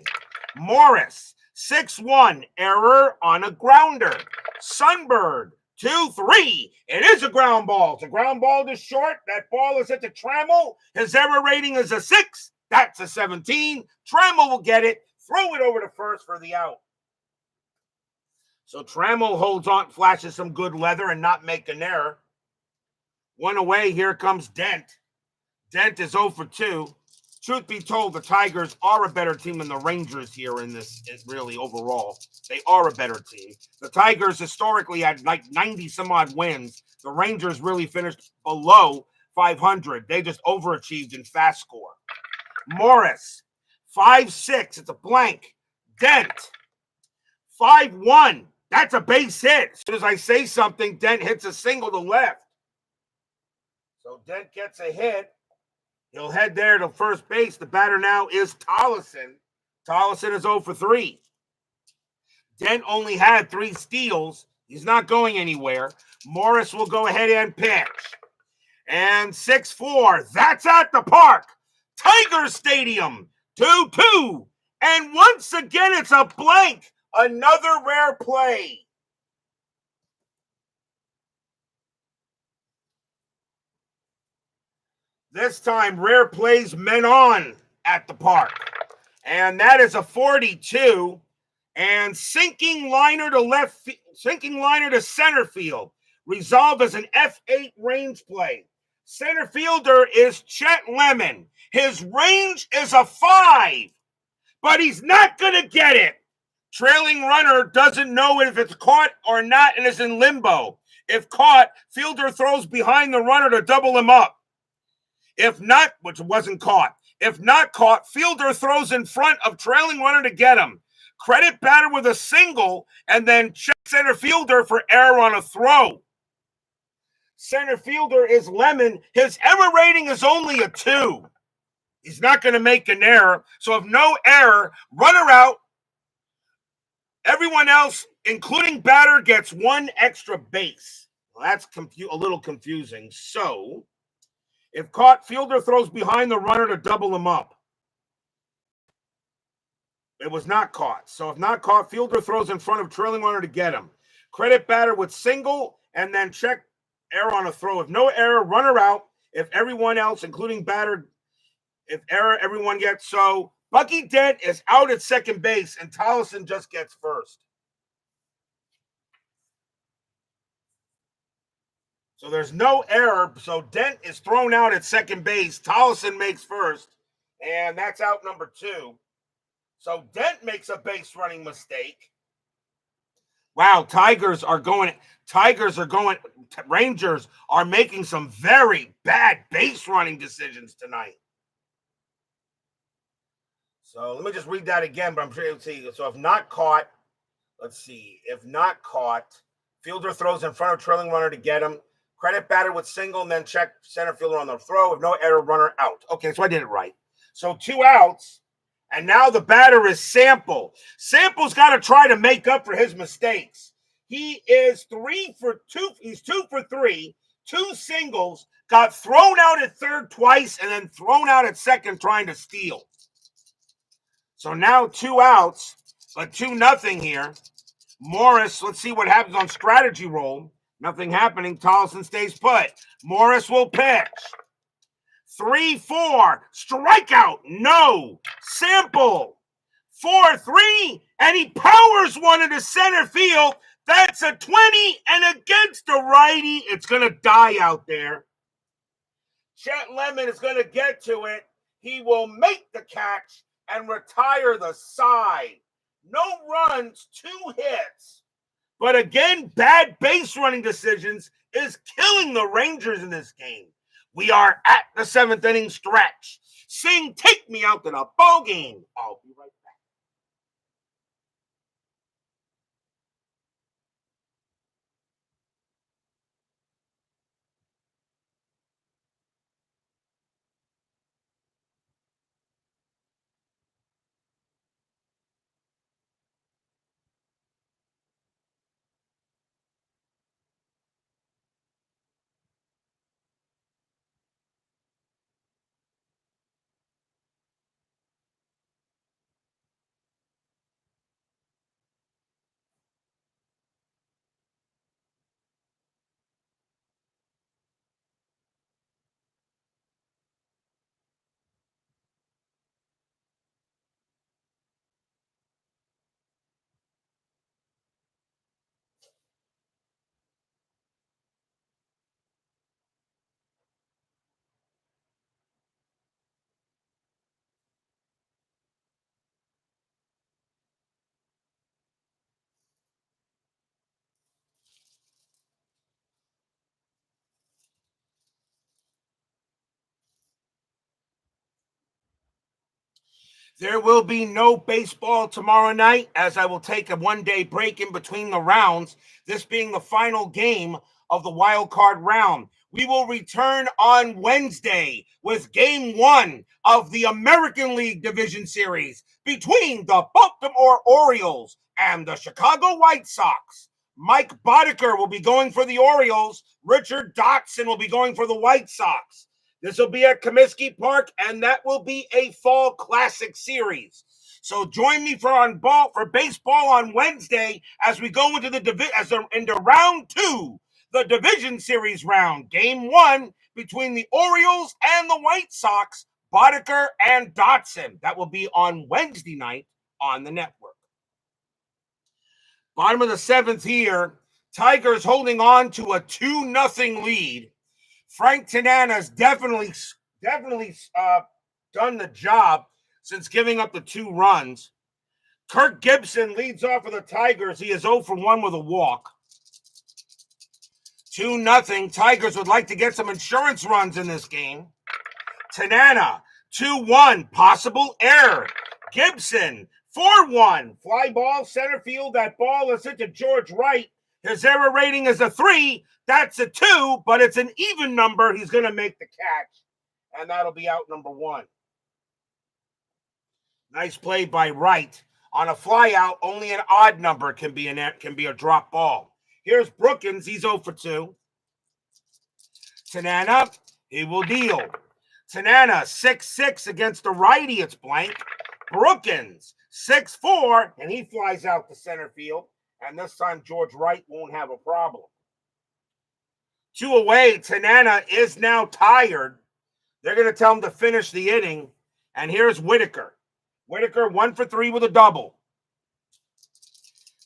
Morris, 6-1, error on a grounder. Sundberg, 2-3. It is a ground ball. It's a ground ball to short. That ball is at the Trammell. His error rating is a 6. That's a 17. Trammell will get it. Throw it over to first for the out. So Trammell holds on, flashes some good leather and not make an error. 1 away, here comes Dent. Dent is 0 for 2. Truth be told, the Tigers are a better team than the Rangers here in this, really, overall. They are a better team. The Tigers historically had like 90-some-odd wins. The Rangers really finished below 500. They just overachieved in FastScore. Morris, 5-6. It's a blank. Dent, 5-1. That's a base hit. As soon as I say something, Dent hits a single to left. So Dent gets a hit. He'll head there to first base. The batter now is Tollison. Tollison is 0 for 3. Dent only had 3 steals. He's not going anywhere. Morris will go ahead and pitch. And 6-4. That's at the park. Tiger Stadium. 2-2. And once again, it's a blank. Another rare play. This time, rare plays men on at the park. And that is a 42. And sinking liner to center field. Resolved as an F8 range play. Center fielder is Chet Lemon. His range is a 5. But he's not going to get it. Trailing runner doesn't know if it's caught or not and is in limbo. If caught, fielder throws behind the runner to double him up. If not, which wasn't caught. If not caught, fielder throws in front of trailing runner to get him. Credit batter with a single and then check center fielder for error on a throw. Center fielder is Lemon. His error rating is only a 2. He's not going to make an error. So if no error, runner out. Everyone else, including batter, gets 1 extra base. Well, that's a little confusing. So, if caught, fielder throws behind the runner to double him up. It was not caught. So, if not caught, fielder throws in front of trailing runner to get him. Credit batter with single and then check error on a throw. If no error, runner out. If everyone else, including batter, if error, everyone gets so. Bucky Dent is out at second base, and Tollison just gets first. So there's no error. So Dent is thrown out at second base. Tollison makes first, and that's out number 2. So Dent makes a base running mistake. Wow, Rangers are making some very bad base running decisions tonight. So let me just read that again, but I'm sure you'll see. So if not caught, let's see. If not caught, fielder throws in front of trailing runner to get him. Credit batter with single and then check center fielder on the throw. If no error, runner out. Okay, so I did it right. So 2 outs, and now the batter is Sample. Sample's got to try to make up for his mistakes. He is 3 for 2. He's 2 for 3. 2 singles. Got thrown out at third twice and then thrown out at second trying to steal. So now 2 outs, but 2-0 here. Morris, let's see what happens on strategy roll. Nothing happening. Tolleson stays put. Morris will pitch. 3-4. Strikeout. No. Sample. 4-3. And he powers one into center field. That's a 20. And against the righty, it's going to die out there. Chet Lemon is going to get to it. He will make the catch and retire the side. No runs, 2 hits. But again, bad base running decisions is killing the Rangers in this game. We are at the 7th inning stretch. Sing, take me out to the ball game. I'll be right back. There will be no baseball tomorrow night, as I will take a one-day break in between the rounds, this being the final game of the wild card round. We will return on Wednesday with Game 1 of the American League Division Series between the Baltimore Orioles and the Chicago White Sox. Mike Boddicker will be going for the Orioles. Richard Dotson will be going for the White Sox. This will be at Comiskey Park, and that will be a fall classic series. So join me for baseball on Wednesday as we go into into round 2, the division series round. Game 1 between the Orioles and the White Sox, Boddicker and Dotson. That will be on Wednesday night on the network. Bottom of the 7th here. Tigers holding on to a 2-0 lead. Frank Tanana's definitely done the job since giving up the 2 runs. Kirk Gibson leads off for the Tigers. He is 0 for 1 with a walk. 2-0. Tigers would like to get some insurance runs in this game. Tanana, 2-1. Possible error. Gibson, 4-1. Fly ball, center field. That ball is hit to George Wright. His error rating is a 3. That's a 2, but it's an even number. He's going to make the catch, and that'll be out number 1. Nice play by Wright. On a fly out, only an odd number can be a drop ball. Here's Brookins. He's 0 for 2. Tanana, he will deal. Tanana, 6-6 against the righty. It's blank. Brookins, 6-4, and he flies out to center field. And this time, George Wright won't have a problem. 2 away. Tanana is now tired. They're going to tell him to finish the inning. And here's Whitaker. Whitaker 1 for 3 with a double.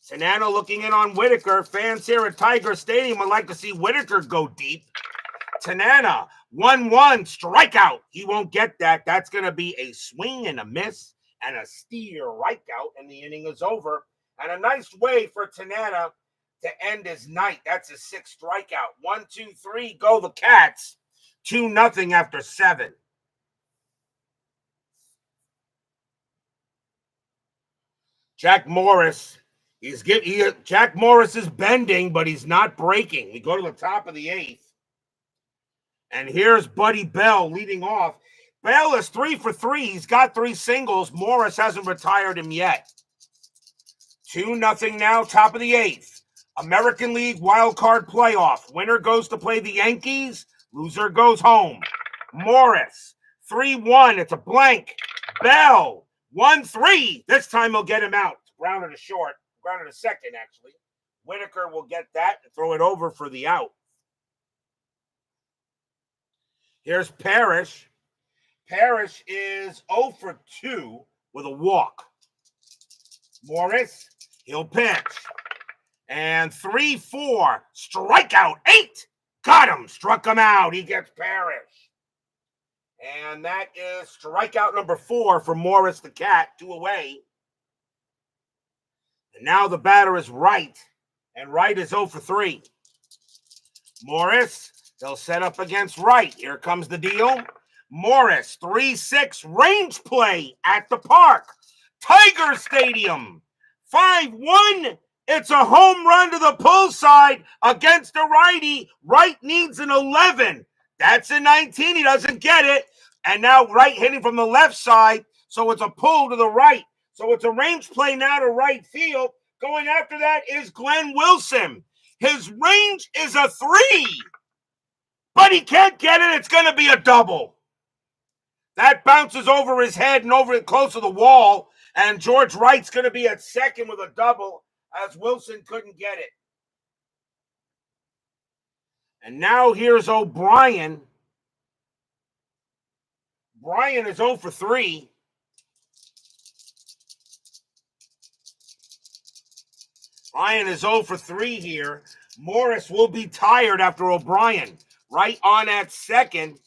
Tanana looking in on Whitaker. Fans here at Tiger Stadium would like to see Whitaker go deep. Tanana, 1-1, strikeout. He won't get that. That's going to be a swing and a miss and a steer right out, and the inning is over. And a nice way for Tanana to end his night. That's his 6th strikeout. 1, 2, 3, go the Cats. 2-0 after 7. Jack Morris. Jack Morris is bending, but he's not breaking. We go to the top of the 8th. And here's Buddy Bell leading off. Bell is 3 for 3. He's got 3 singles. Morris hasn't retired him yet. 2-0 now, top of the 8th. American League Wild Card Playoff. Winner goes to play the Yankees. Loser goes home. Morris, 3-1. It's a blank. Bell, 1-3. This time he'll get him out. Grounded to short. Grounded to second, actually. Whitaker will get that and throw it over for the out. Here's Parrish. Parrish is 0 for 2 with a walk. Morris, he'll pitch. And 3-4, strikeout, 8. Got him, struck him out. He gets Parrish. And that is strikeout number 4 for Morris the Cat, 2 away. And now the batter is Wright, and Wright is 0 for 3. Morris, they'll set up against Wright. Here comes the deal. Morris, 3-6, range play at the park. Tiger Stadium, 5-1. It's a home run to the pull side against a righty. Wright needs an 11. That's a 19. He doesn't get it. And now Wright hitting from the left side, so it's a pull to the right. So it's a range play now to right field. Going after that is Glenn Wilson. His range is a 3, but he can't get it. It's going to be a double. That bounces over his head and over close to the wall, and George Wright's going to be at second with a double as Wilson couldn't get it. And now here's O'Brien. Bryan is 0 for 3. Bryan is 0 for 3 here. Morris will be tired after O'Brien. Right on at second.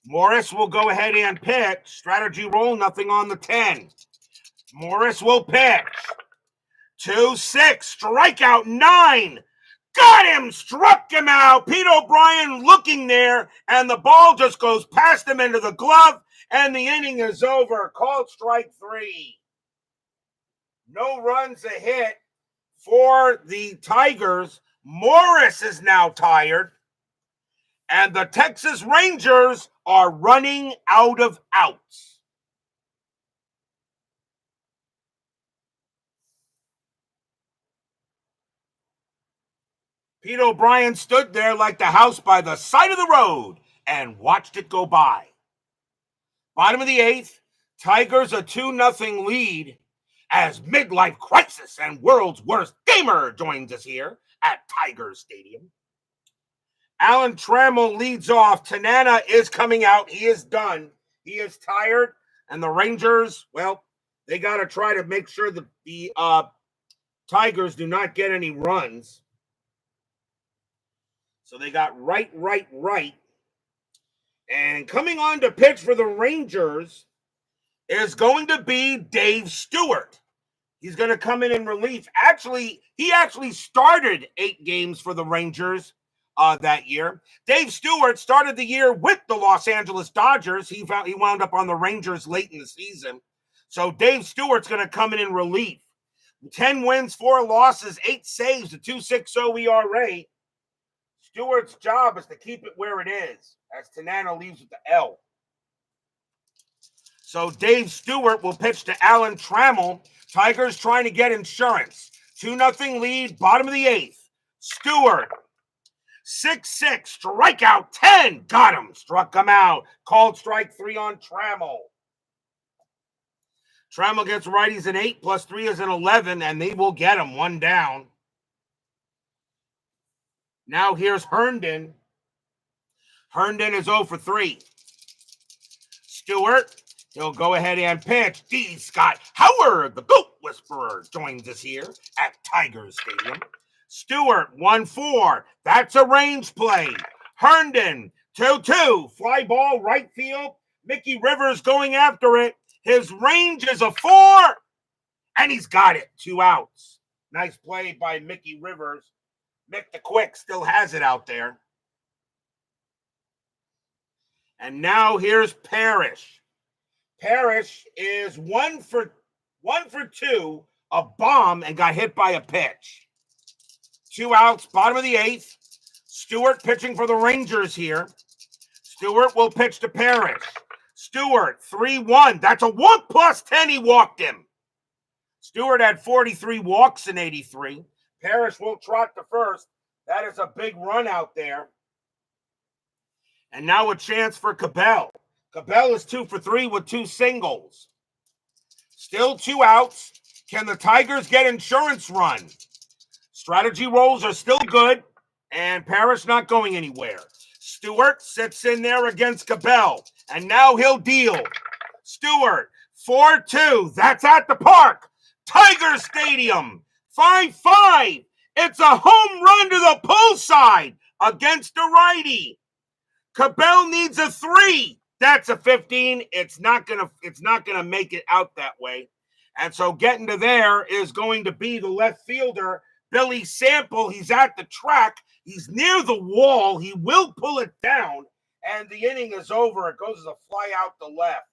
Morris will go ahead and pitch. Strategy roll, nothing on the 10. Morris will pitch. 2-6, strikeout 9. Got him, struck him out. Pete O'Brien looking there, and the ball just goes past him into the glove, and the inning is over. Called strike 3. No runs a hit for the Tigers. Morris is now tired, and the Texas Rangers are running out of outs. Pete O'Brien stood there like the house by the side of the road and watched it go by. Bottom of the 8th, Tigers a 2-0 lead as midlife crisis and world's worst gamer joins us here at Tiger Stadium. Alan Trammell leads off. Tanana is coming out. He is done. He is tired. And the Rangers, well, they got to try to make sure that the Tigers do not get any runs. So they got right. And coming on to pitch for the Rangers is going to be Dave Stewart. He's going to come in relief. He actually started 8 games for the Rangers that year. Dave Stewart started the year with the Los Angeles Dodgers. He wound up on the Rangers late in the season. So Dave Stewart's going to come in relief. 10 wins, 4 losses, 8 saves, a 2.60 ERA. Stewart's job is to keep it where it is, as Tanana leaves with the L. So Dave Stewart will pitch to Alan Trammell. Tigers trying to get insurance. 2-0 lead, bottom of the 8th. Stewart, 6-6, strikeout 10. Got him, struck him out. Called strike 3 on Trammell. Trammell gets righties an 8, plus 3 is an 11, and they will get him 1 down. Now here's Herndon. Herndon is 0 for 3. Stewart, he'll go ahead and pitch. D. Scott Howard, the Goat Whisperer, joins us here at Tiger Stadium. Stewart, 1-4. That's a range play. Herndon, 2-2. Fly ball, right field. Mickey Rivers going after it. His range is a 4, and he's got it. 2 outs. Nice play by Mickey Rivers. Mick the Quick still has it out there. And now here's Parrish. Parrish is 1 for 2, a bomb, and got hit by a pitch. 2 outs, bottom of the 8th. Stewart pitching for the Rangers here. Stewart will pitch to Parrish. Stewart, 3-1. That's a walk plus 10. He walked him. Stewart had 43 walks in 83. Parrish will trot to first. That is a big run out there. And now a chance for Cabell. Cabell is 2 for 3 with 2 singles. Still 2 outs. Can the Tigers get insurance run? Strategy rolls are still good, and Parrish not going anywhere. Stewart sits in there against Cabell, and now he'll deal. Stewart, 4-2. That's at the park. Tiger Stadium, 5-5. It's a home run to the pull side against a righty. Cabell needs a 3. That's a 15. It's not gonna make it out that way. And so getting to there is going to be the left fielder, Billy Sample. He's at the track. He's near the wall. He will pull it down, and the inning is over. It goes as a fly out the left.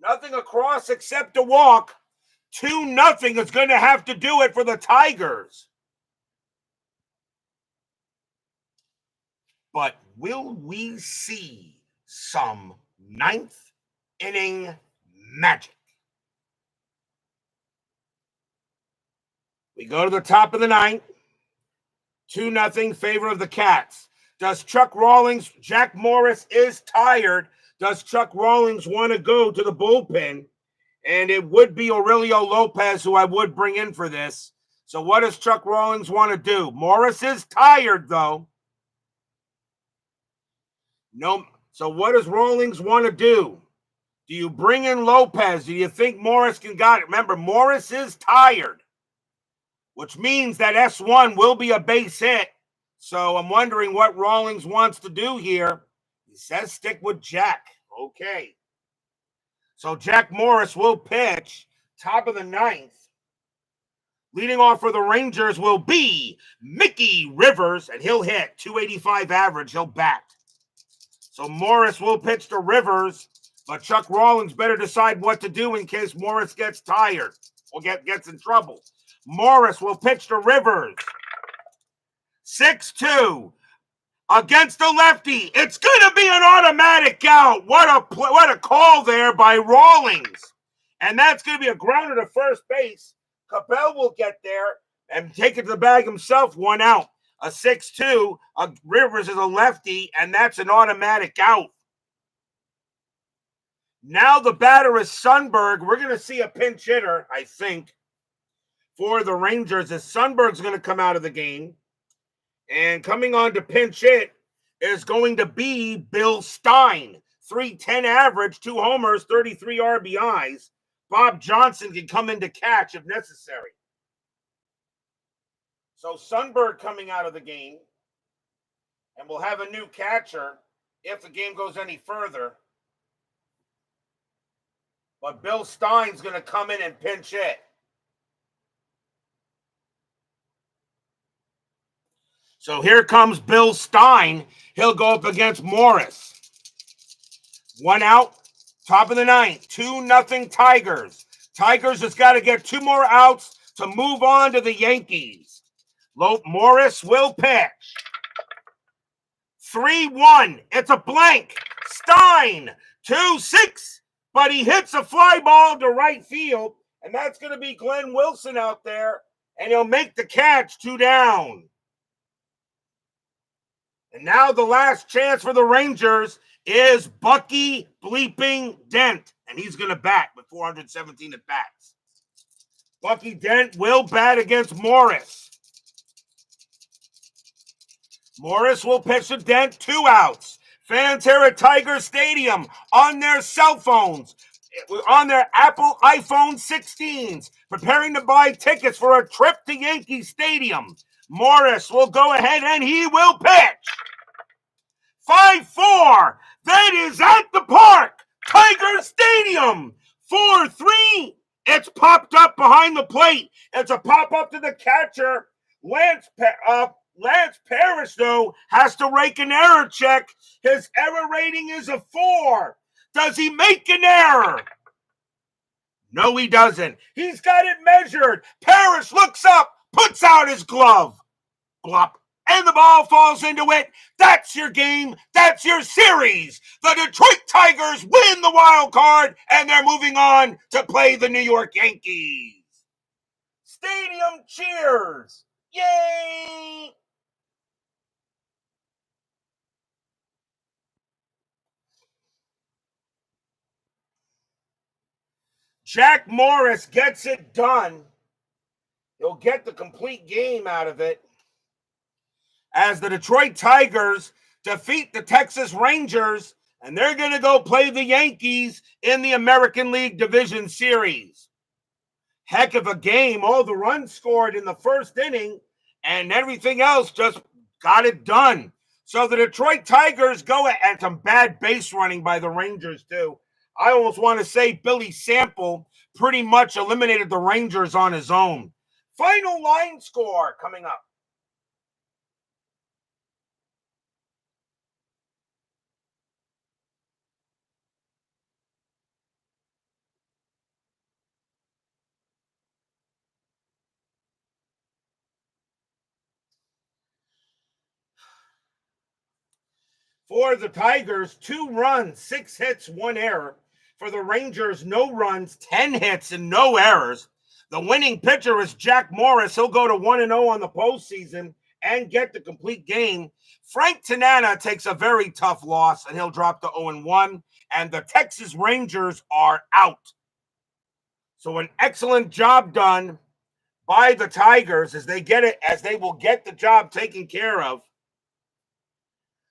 Nothing across except a walk. 2-0 is going to have to do it for the Tigers. But will we see some ninth inning magic? We go to the top of the ninth. 2-0 favor of the Cats. Does Chuck Rawlings, Jack Morris is tired. Does Chuck Rawlings want to go to the bullpen? And it would be Aurelio Lopez who I would bring in for this. So what does Chuck Rawlings want to do? Morris is tired, though. No. So what does Rawlings want to do? Do you bring in Lopez? Do you think Morris can got it? Remember, Morris is tired, which means that S1 will be a base hit. So I'm wondering what Rawlings wants to do here. He says stick with Jack. Okay. So Jack Morris will pitch, top of the ninth. Leading off for the Rangers will be Mickey Rivers, and he'll hit 285 average. He'll bat. So Morris will pitch to Rivers, but Chuck Rawlings better decide what to do in case Morris gets tired or gets in trouble. Morris will pitch to Rivers. 6-2 against the lefty. It's going to be an automatic out. What a call there by Rawlings. And that's going to be a grounder to first base. Cabell will get there and take it to the bag himself. 1 out. A 6-2. Rivers is a lefty, and that's an automatic out. Now the batter is Sundberg. We're going to see a pinch hitter, I think, for the Rangers, as Sundberg's going to come out of the game. And coming on to pinch hit is going to be Bill Stein. 310 average, 2 homers, 33 RBIs. Bob Johnson can come in to catch if necessary. So Sundberg coming out of the game. And we'll have a new catcher if the game goes any further. But Bill Stein's going to come in and pinch hit. So here comes Bill Stein. He'll go up against Morris. 1 out, top of the ninth. 2-0 Tigers. Tigers has got to get 2 more outs to move on to the Yankees. Morris will pitch. 3-1. It's a blank. Stein, 2-6. But he hits a fly ball to right field. And that's going to be Glenn Wilson out there. And he'll make the catch. 2 down. And now the last chance for the Rangers is Bucky bleeping Dent. And he's going to bat with 417 at bats. Bucky Dent will bat against Morris. Morris will pitch to Dent. 2 outs. Fans here at Tiger Stadium on their cell phones, on their Apple iPhone 16s, preparing to buy tickets for a trip to Yankee Stadium. Morris will go ahead and he will pitch. 5-4. That is at the park. Tiger Stadium. 4-3. It's popped up behind the plate. It's a pop up to the catcher. Lance Parrish, though, has to rake an error check. His error rating is a 4. Does he make an error? No, he doesn't. He's got it measured. Parrish looks up, puts out his glove. Blop. And the ball falls into it. That's your game. That's your series. The Detroit Tigers win the wild card, and they're moving on to play the New York Yankees. Stadium cheers. Yay! Jack Morris gets it done. You'll get the complete game out of it as the Detroit Tigers defeat the Texas Rangers, and they're going to go play the Yankees in the American League Division Series. Heck of a game. All the runs scored in the first inning, and everything else just got it done. So the Detroit Tigers go at some bad base running by the Rangers, too. I almost want to say Billy Sample pretty much eliminated the Rangers on his own. Final line score coming up. For the Tigers, 2 runs, 6 hits, 1 error. For the Rangers, no runs, 10 hits, and no errors. The winning pitcher is Jack Morris. He'll go to 1-0 on the postseason and get the complete game. Frank Tanana takes a very tough loss, and he'll drop to 0-1. And the Texas Rangers are out. So an excellent job done by the Tigers as they will get the job taken care of.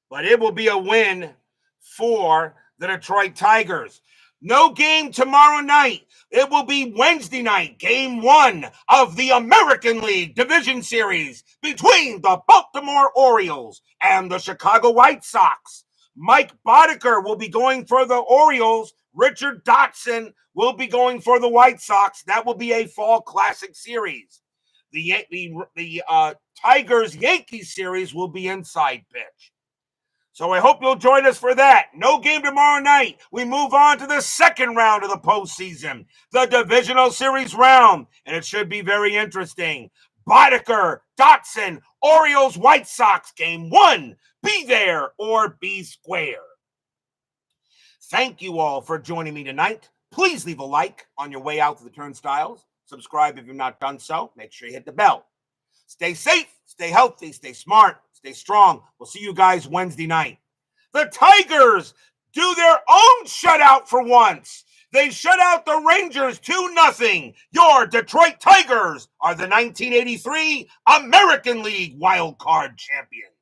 But it will be a win for the Detroit Tigers. No game tomorrow night. It will be Wednesday night, game 1 of the American League Division Series between the Baltimore Orioles and the Chicago White Sox. Mike Boddicker will be going for the Orioles. Richard Dotson will be going for the White Sox. That will be a fall classic series. The Tigers-Yankees series will be inside pitch. So I hope you'll join us for that. No game tomorrow night. We move on to the second round of the postseason, the divisional series round, and it should be very interesting. Boddicker, Dotson, Orioles, White Sox, game 1. Be there or be square. Thank you all for joining me tonight. Please leave a like on your way out to the turnstiles. Subscribe if you've not done so. Make sure you hit the bell. Stay safe, stay healthy, stay smart, stay strong. We'll see you guys Wednesday night. The Tigers do their own shutout for once. They shut out the Rangers 2-0. Your Detroit Tigers are the 1983 American League Wild Card champions.